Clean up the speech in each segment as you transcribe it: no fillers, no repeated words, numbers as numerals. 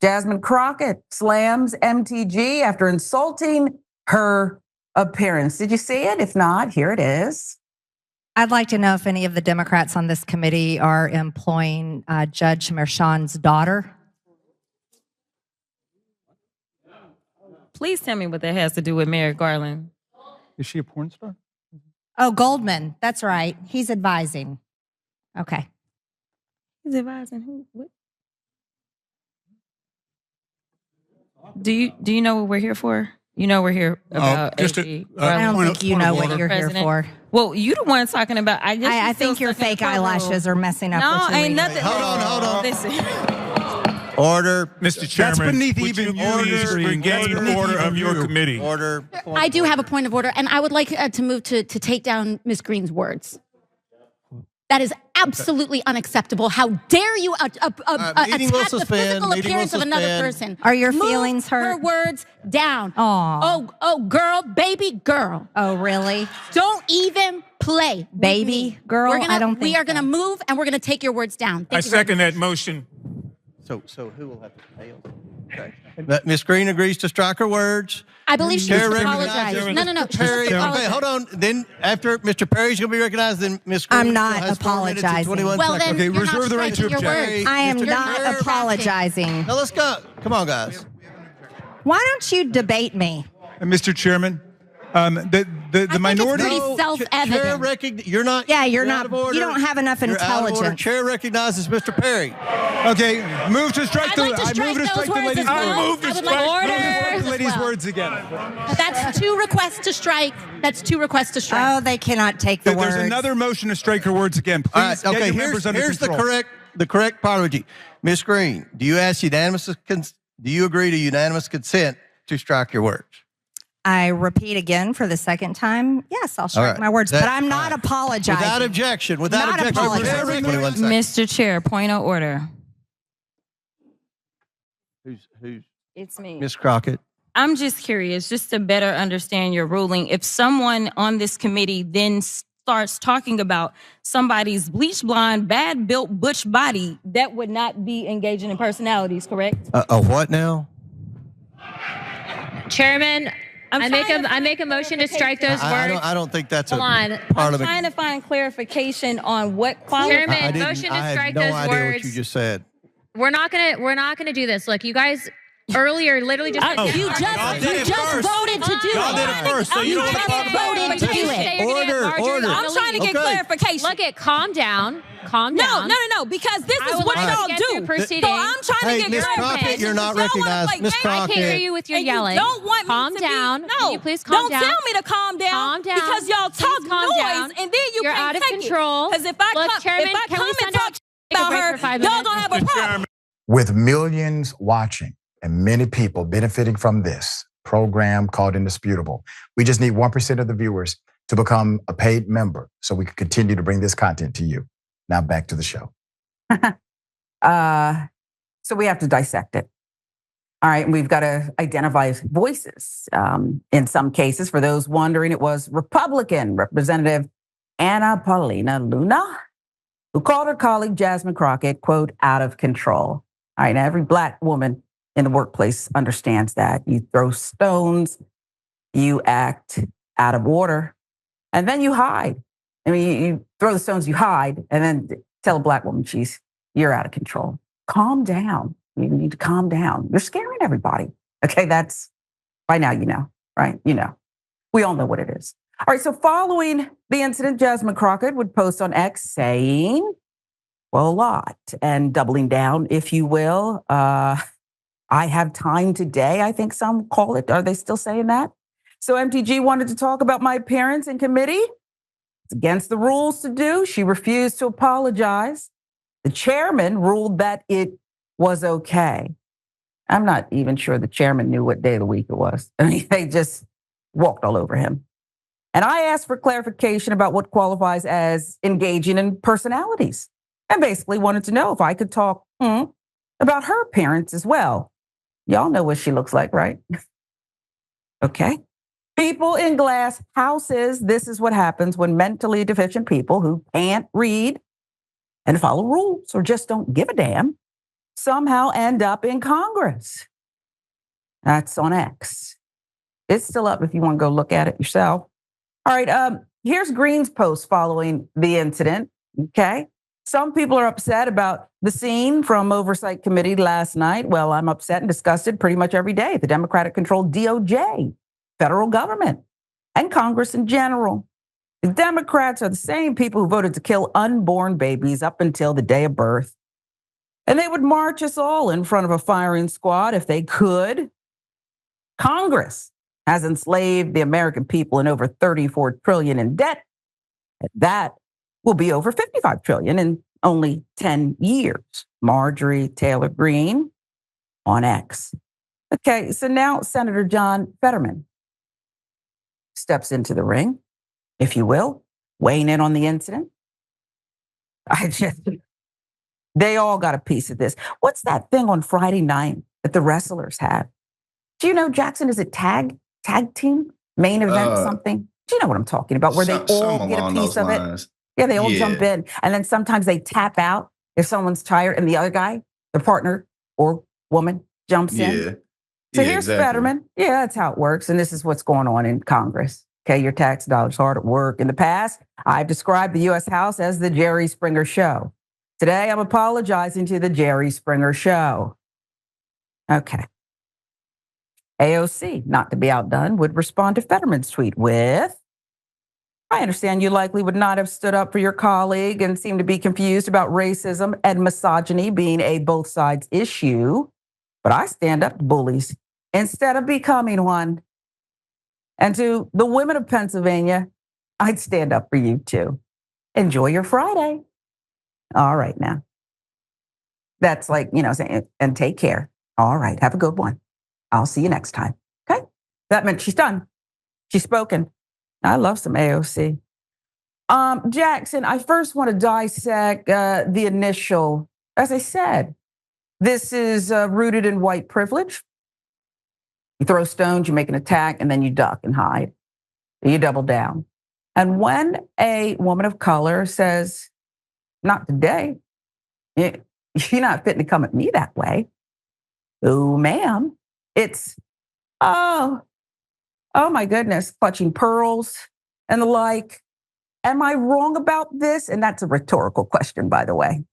Jasmine Crockett slams MTG after insulting her appearance. Did you see it? If not, here it is. I'd like to know if any of the Democrats on this committee are employing Judge Merchan's daughter. Please tell me what that has to do with Merrick Garland. Is she a porn star? Oh, Goldman. That's right. He's advising. Okay. He's advising who? What? Do you know what we're here for? You know we're here about AG. I don't think you know what you're here for. Well, you the one talking about. I think your fake eyelashes are messing up. No, ain't nothing. Hold on. Listen. Order. Mr. Chairman, That's beneath would even you your please regain the order of your committee. Order. I do have a point of order, and I would like to move to take down Ms. Greene's words. That is absolutely unacceptable. How dare you attack the physical appearance of another person? Are your feelings hurt? Her words down. Aw. Oh, girl, baby girl. Oh, really? Don't even play. Baby girl? We are going to move, and we're going to take your words down. I second that motion. So who will have to pay? Okay. Ms. Greene agrees to strike her words. I believe she needs to apologize. No. Perry, okay, hold on. Then after Mr. Perry's going to be recognized, then Ms. Green I'm not apologizing. Well, then Okay, you're reserve not the right to striking your object. words. I am Mr. not Perry. apologizing. Now let's go. Come on, guys. Why don't you debate me? Mr. Chairman, the minority. It's pretty self-evident. You're not. Yeah, you're out not. of order. You don't have enough You're out of order. intelligence. Chair recognizes Mr. Perry. Okay, move to strike I'd the. like to strike those words as well. I move to I would strike like the lady's words again. That's two requests to strike. Oh, they cannot take the words. There's another motion to strike her words again. Please All right, get okay, your members under here's control. the correct apology. Ms. Greene, do you agree to unanimous consent to strike your words? I repeat again for the second time. Yes, I'll strike my words, but I'm not apologizing. Without objection. Not apologizing. Mr. Chair, point of order. Who's? It's me. Ms. Crockett. I'm just curious, just to better understand your ruling. If someone on this committee then starts talking about somebody's bleach blonde, bad built butch body, that would not be engaging in personalities, correct? A what now? Chairman, I make a motion to strike those words. I don't think that's Hold on. part I'm of it. trying to find clarification on what qualifies. Chairman, motion to strike those I had no idea words. what you just said. We're not gonna do this. Look, you guys earlier literally just You just voted to do it. Y'all did it first, so you don't want to talk about voted to do it. Order. I'm trying to get clarification. Look at calm down. No, because this is what y'all do. Proceeding. So I'm trying to Hey, get Ms. clarification. Crockett, you're not recognized. Ms. I can't hear Crockett. you with your And yelling. You don't want calm me to down. Be, Can no, you please calm down? Don't tell me to calm down. Calm down. Because y'all talk Please calm noise, down. and then you You're can't out of take control. Because if I Look, come, Chairman, if I can come we and send talk a about break her, for 5 y'all minutes? gonna have a problem. With millions watching and many people benefiting from this program called Indisputable, we just need 1% of the viewers to become a paid member so we can continue to bring this content to you. Now back to the show. So we have to dissect it. All right, and we've got to identify voices. In some cases, for those wondering, it was Republican Representative Anna Paulina Luna who called her colleague Jasmine Crockett, quote, out of control. All right, now every Black woman in the workplace understands that. You throw stones, you act out of order, and then you hide. I mean, you throw the stones, you hide, and then tell a Black woman, you're out of control. Calm down. You need to calm down. You're scaring everybody. Okay, that's, by now you know, right? You know. We all know what it is. All right, so following the incident, Jasmine Crockett would post on X saying, well, a lot, and doubling down, if you will. I have time today, I think some call it. Are they still saying that? So MTG wanted to talk about my appearance in committee. It's against the rules to do. She refused to apologize. The chairman ruled that it was okay. I'm not even sure the chairman knew what day of the week it was. I mean, they just walked all over him. And I asked for clarification about what qualifies as engaging in personalities, and basically wanted to know if I could talk about her appearance as well. Y'all know what she looks like, right? Okay. People in glass houses, this is what happens when mentally deficient people who can't read and follow rules or just don't give a damn somehow end up in Congress. That's on X. It's still up if you want to go look at it yourself. All right, here's Greene's post following the incident, okay? Some people are upset about the scene from Oversight Committee last night. Well, I'm upset and disgusted pretty much every day. The Democratic-controlled DOJ, federal government, and Congress in general. The Democrats are the same people who voted to kill unborn babies up until the day of birth. And they would march us all in front of a firing squad if they could. Congress has enslaved the American people in over $34 trillion in debt. That will be over $55 trillion in only 10 years. Marjorie Taylor Greene on X. Okay, so now Senator John Fetterman steps into the ring, if you will, weighing in on the incident. They all got a piece of this. What's that thing on Friday night that the wrestlers have? Do you know, Jackson, is it tag team, main event something? Do you know what I'm talking about? Where they all get a piece of it? Yeah, they all jump in. And then sometimes they tap out if someone's tired and the other guy, their partner or woman, jumps in. So here's exactly. Fetterman. Yeah, that's how it works. And this is what's going on in Congress. Okay, your tax dollars hard at work. In the past, I've described the U.S. House as the Jerry Springer Show. Today, I'm apologizing to the Jerry Springer Show. Okay. AOC, not to be outdone, would respond to Fetterman's tweet with, I understand you likely would not have stood up for your colleague and seem to be confused about racism and misogyny being a both sides issue, but I stand up to bullies instead of becoming one. And to the women of Pennsylvania, I'd stand up for you too. Enjoy your Friday. All right now. That's like, saying, and take care. All right, have a good one. I'll see you next time. Okay? That meant she's done. She's spoken. I love some AOC. Jackson, I first want to dissect the initial, as I said, this is rooted in white privilege. You throw stones, you make an attack, and then you duck and hide. You double down. And when a woman of color says, not today, you're not fitting to come at me that way. Oh, ma'am. It's, oh my goodness, clutching pearls and the like. Am I wrong about this? And that's a rhetorical question, by the way.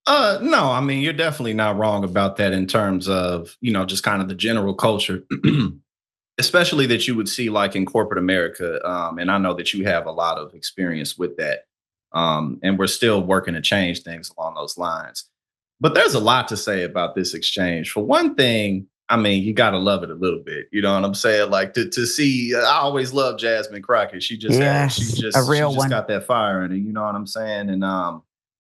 No, I mean, you're definitely not wrong about that in terms of, just kind of the general culture, especially that you would see like in corporate America. And I know that you have a lot of experience with that. And we're still working to change things along those lines. But there's a lot to say about this exchange. For one thing, I mean, you got to love it a little bit. You know what I'm saying? Like to see, I always love Jasmine Crockett. She just got that fire in her. You know what I'm saying? And,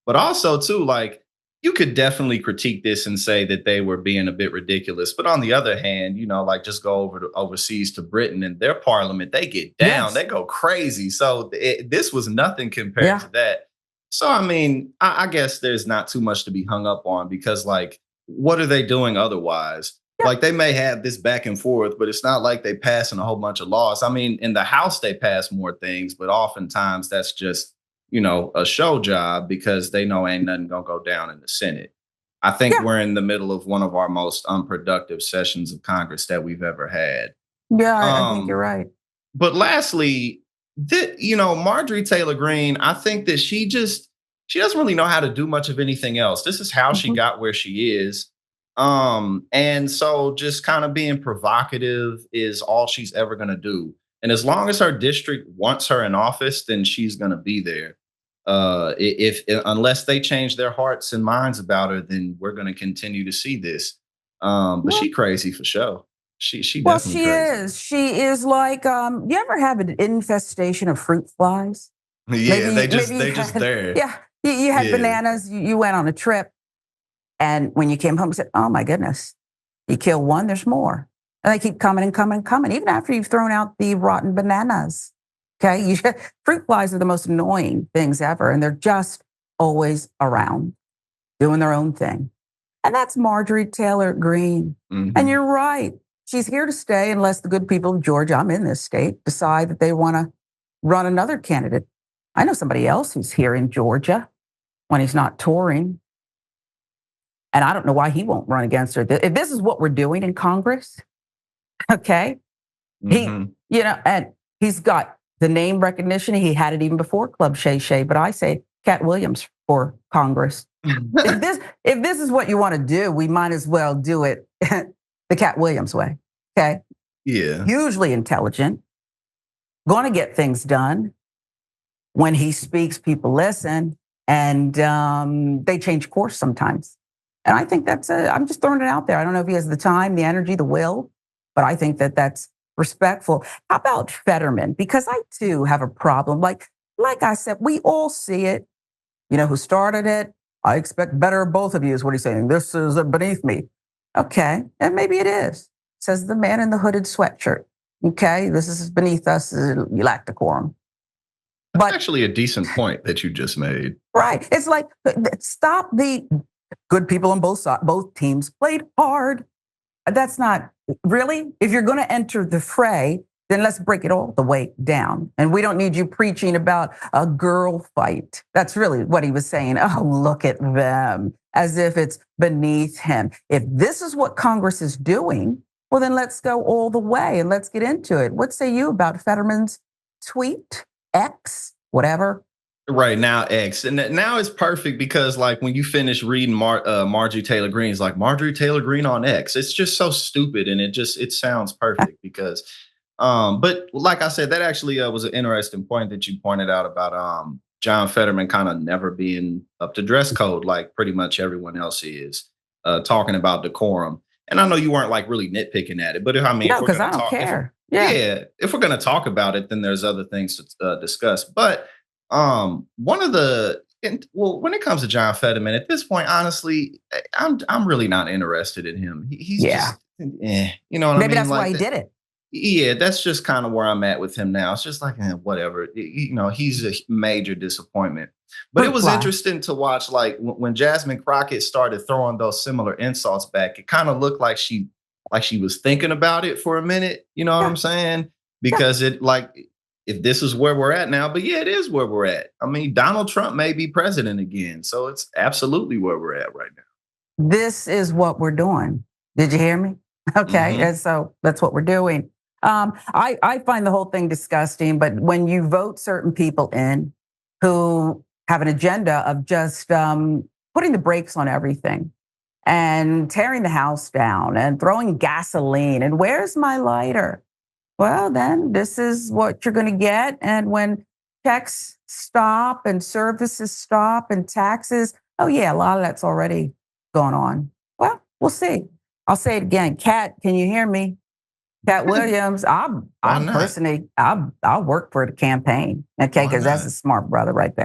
but also too, like, you could definitely critique this and say that they were being a bit ridiculous. But on the other hand, like just go overseas to Britain and their parliament, they get down, they go crazy. So this was nothing compared to that. So, I mean, I guess there's not too much to be hung up on because, like, what are they doing otherwise? Yeah. Like, they may have this back and forth, but it's not like they passing a whole bunch of laws. I mean, in the House, they pass more things, but oftentimes that's just, a show job because they know ain't nothing going to go down in the Senate. I think we're in the middle of one of our most unproductive sessions of Congress that we've ever had. Yeah, I think you're right. But lastly, Marjorie Taylor Greene, I think that she doesn't really know how to do much of anything else. This is how she got where she is. And so just kind of being provocative is all she's ever going to do. And as long as her district wants her in office, then she's going to be there. Unless they change their hearts and minds about her, then we're going to continue to see this. But she crazy for sure. She definitely crazy. She is like, you ever have an infestation of fruit flies? Yeah, they just there. Yeah, you had bananas. You went on a trip, and when you came home, you said, "Oh my goodness, you kill one, there's more." And they keep coming and coming and coming, even after you've thrown out the rotten bananas. Okay, fruit flies are the most annoying things ever, and they're just always around, doing their own thing. And that's Marjorie Taylor Greene. Mm-hmm. And you're right. She's here to stay unless the good people of Georgia, I'm in this state, decide that they want to run another candidate. I know somebody else who's here in Georgia when he's not touring. And I don't know why he won't run against her. If this is what we're doing in Congress, okay, and he's got the name recognition. He had it even before Club Shay Shay, but I say Cat Williams for Congress. if this is what you want to do, we might as well do it the Cat Williams way, okay? Yeah. Hugely intelligent, going to get things done. When he speaks, people listen, and they change course sometimes. And I think I'm just throwing it out there. I don't know if he has the time, the energy, the will, but I think that's respectful. How about Fetterman? Because I too have a problem. Like I said, we all see it. You know who started it? I expect better of both of you is what he's saying. This is beneath me. Okay, and maybe it is, says the man in the hooded sweatshirt. Okay, this is beneath us. You lack decorum. That's actually a decent point that you just made. Right. It's like, stop the good people on both teams played hard. That's not really, if you're going to enter the fray, then let's break it all the way down. And we don't need you preaching about a girl fight. That's really what he was saying. Oh, look at them, as if it's beneath him. If this is what Congress is doing, well, then let's go all the way and let's get into it. What say you about Fetterman's tweet? X, whatever. Right now, X. And now it's perfect because like when you finish reading Marjorie Taylor Greene, it's like Marjorie Taylor Greene on X. It's just so stupid. And it sounds perfect because, but like I said, that actually was an interesting point that you pointed out about John Fetterman kind of never being up to dress code like pretty much everyone else is, talking about decorum. And I know you weren't like really nitpicking at it, but no, because I don't care. Yeah, if we're going to talk about it, then there's other things to discuss. But when it comes to John Fetterman, at this point, honestly, I'm really not interested in him. He's just, you know what I mean? Maybe that's why he did it. Yeah, that's just kind of where I'm at with him now. It's just like, whatever. You know, he's a major disappointment. But it was interesting to watch, like when Jasmine Crockett started throwing those similar insults back, it kind of looked like she was thinking about it for a minute. You know what I'm saying? Because if this is where we're at now, but yeah, it is where we're at. I mean, Donald Trump may be president again. So it's absolutely where we're at right now. This is what we're doing. Did you hear me? Okay. And so that's what we're doing. I find the whole thing disgusting, but when you vote certain people in who have an agenda of just putting the brakes on everything and tearing the house down and throwing gasoline and where's my lighter? Well, then this is what you're going to get. And when checks stop and services stop and taxes, oh yeah, a lot of that's already going on. Well, we'll see. I'll say it again. Cat, can you hear me? Cat Williams, I'll work for the campaign, okay? Because that's a smart brother right there.